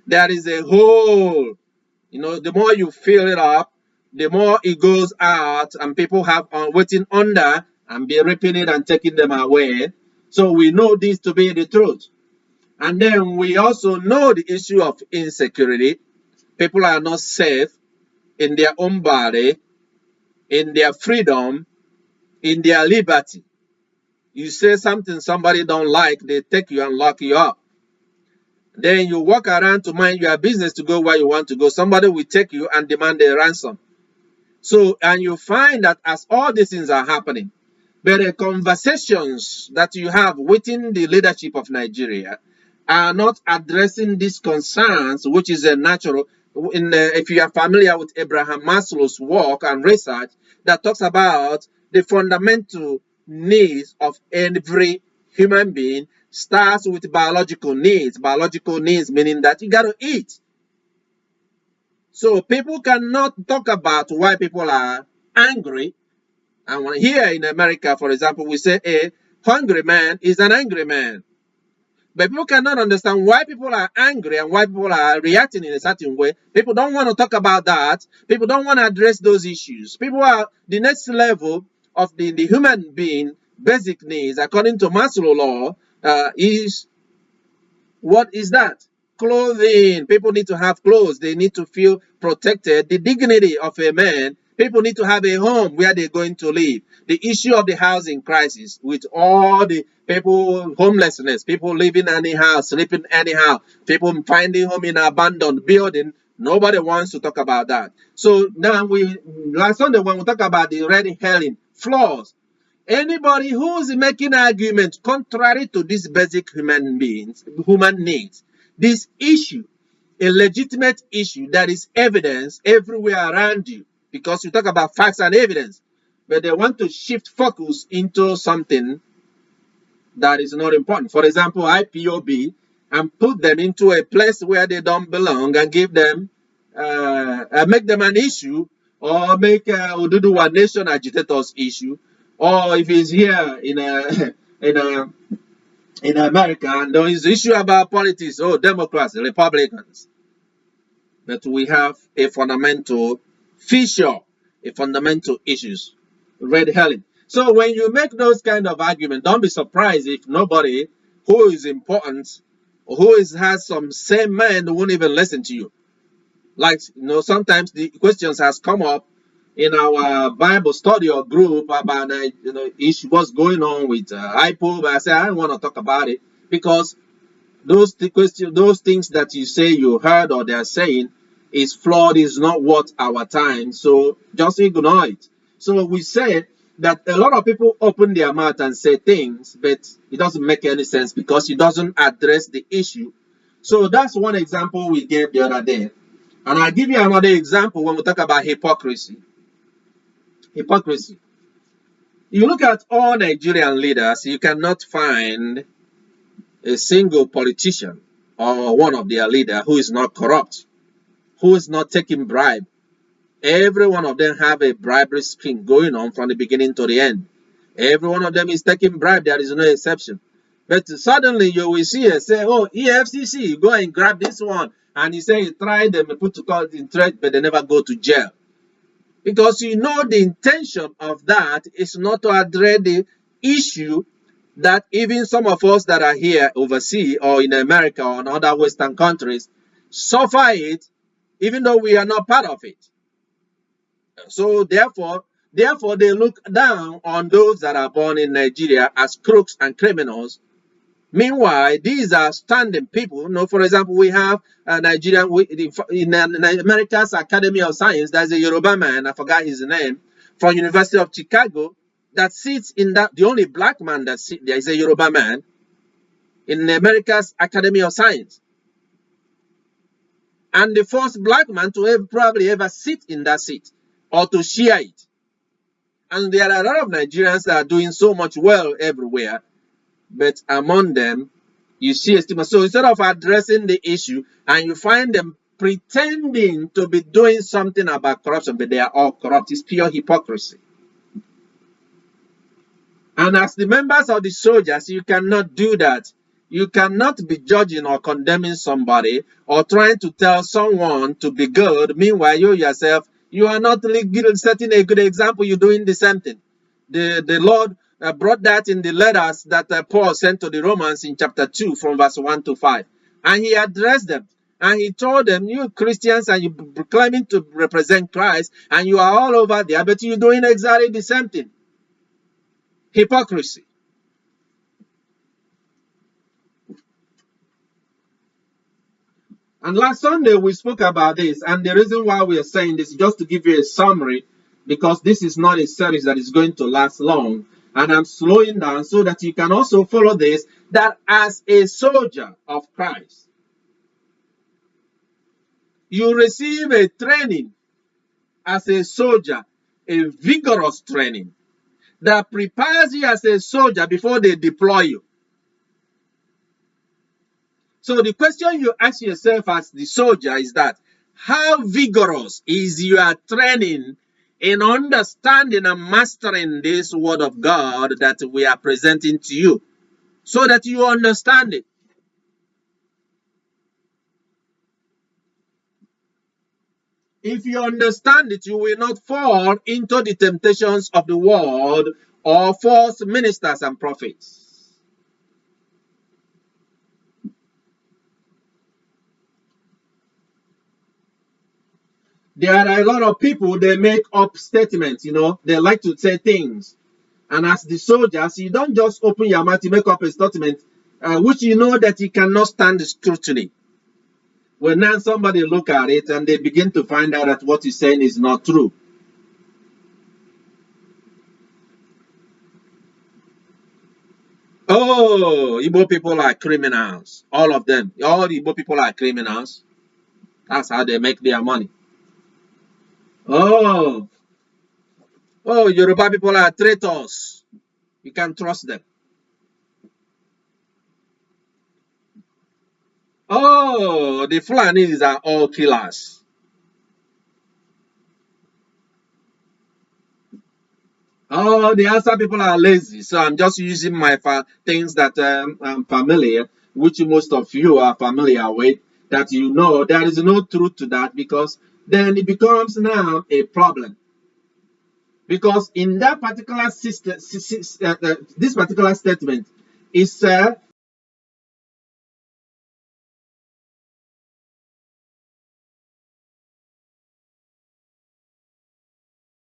There is a hole. The more you fill it up, the more it goes out, and people have waiting under and be ripping it and taking them away. So we know this to be the truth. And then we also know the issue of insecurity. People are not safe in their own body, in their freedom, in their liberty. You say something somebody don't like, they take you and lock you up. Then you walk around to mind your business to go where you want to go. Somebody will take you and demand a ransom. So, and you find that as all these things are happening, but the conversations that you have within the leadership of Nigeria are not addressing these concerns, which is a natural. If you are familiar with Abraham Maslow's work and research that talks about the fundamental needs of every human being, starts with biological needs. Biological needs meaning that you got to eat. So people cannot talk about why people are angry. And here in America, for example, we say a hungry man is an angry man. But people cannot understand why people are angry and why people are reacting in a certain way. People don't want to talk about that. People don't want to address those issues. People are the next level of the human being basic needs, according to Maslow law, is what is that? Clothing. People need to have clothes. They need to feel protected. The dignity of a man. People need to have a home where they're going to live. The issue of the housing crisis with all the people, homelessness, people living anyhow, sleeping anyhow, people finding home in an abandoned building. Nobody wants to talk about that. So now last Sunday when we talk about the red herring flaws, anybody who is making arguments contrary to these basic human needs, this issue, a legitimate issue that is evidence everywhere around you, because you talk about facts and evidence, but they want to shift focus into something that is not important. For example, IPOB, and put them into a place where they don't belong and give them, make them an issue, or make Oduduwa Nation agitators issue, or if it's here in in America and there is issue about politics, Democrats, Republicans, that we have a fundamental feature, a fundamental issues, red herring. So when you make those kind of arguments, don't be surprised if nobody who is important or has some same mind won't even listen to you. Like, sometimes the questions has come up in our Bible study or group about issue, what's going on with IPO, but I say I don't want to talk about it because those things that you say you heard or they're saying is flawed, is not worth our time. So just ignore it. So we say that a lot of people open their mouth and say things, but it doesn't make any sense because it doesn't address the issue. So that's one example we gave the other day. And I'll give you another example when we talk about hypocrisy. Hypocrisy. You look at all Nigerian leaders, you cannot find a single politician or one of their leaders who is not corrupt, who is not taking bribe. Every one of them have a bribery scheme going on from the beginning to the end. Every one of them is taking bribe. There is no exception. But suddenly you will see it say, oh, EFCC, go and grab this one. And you say you try them and put to court in threat, but they never go to jail. Because the intention of that is not to address the issue that even some of us that are here overseas or in America or in other Western countries suffer it, even though we are not part of it. So therefore they look down on those that are born in Nigeria as crooks and criminals. Meanwhile, these are standing people. For example, we have Nigerian in America's Academy of Science. There's a Yoruba man, I forgot his name, from University of Chicago that sits in that. The only black man that sits there is a Yoruba man in America's Academy of Science, and the first black man to probably ever sit in that seat or to share it. And there are a lot of Nigerians that are doing so much well everywhere. But among them, you see a stigma. So instead of addressing the issue, and you find them pretending to be doing something about corruption, but they are all corrupt. It's pure hypocrisy. And as the members of the soldiers, you cannot do that. You cannot be judging or condemning somebody or trying to tell someone to be good. Meanwhile, you yourself, you are not setting a good example. You're doing the same thing. The Lord brought that in the letters that Paul sent to the Romans in chapter 2 from verse 1 to 5. And he addressed them. And he told them, you Christians, and you claiming to represent Christ, and you are all over there, but you're doing exactly the same thing. Hypocrisy. And last Sunday, we spoke about this. And the reason why we are saying this is just to give you a summary, because this is not a series that is going to last long. And I'm slowing down so that you can also follow this, that as a soldier of Christ, you receive a training as a soldier, a vigorous training that prepares you as a soldier before they deploy you. So the question you ask yourself as the soldier is that, how vigorous is your training in understanding and mastering this word of God that we are presenting to you, so that you understand it? If you understand it, you will not fall into the temptations of the world or false ministers and prophets. There are a lot of people, they make up statements, they like to say things. And as the soldiers, you don't just open your mouth to make up a statement, which you know that you cannot stand the scrutiny. When now somebody look at it and they begin to find out that what you're saying is not true. Oh, Igbo people are criminals. All of them. All Igbo people are criminals. That's how they make their money. Oh, Yoruba people are traitors. You can't trust them. Oh, the Fulanis are all killers. Oh, the Hausa people are lazy. So I'm just using my things that I'm familiar, which most of you are familiar with, that there is no truth to that, because then it becomes now a problem. Because in that particular system, this particular statement is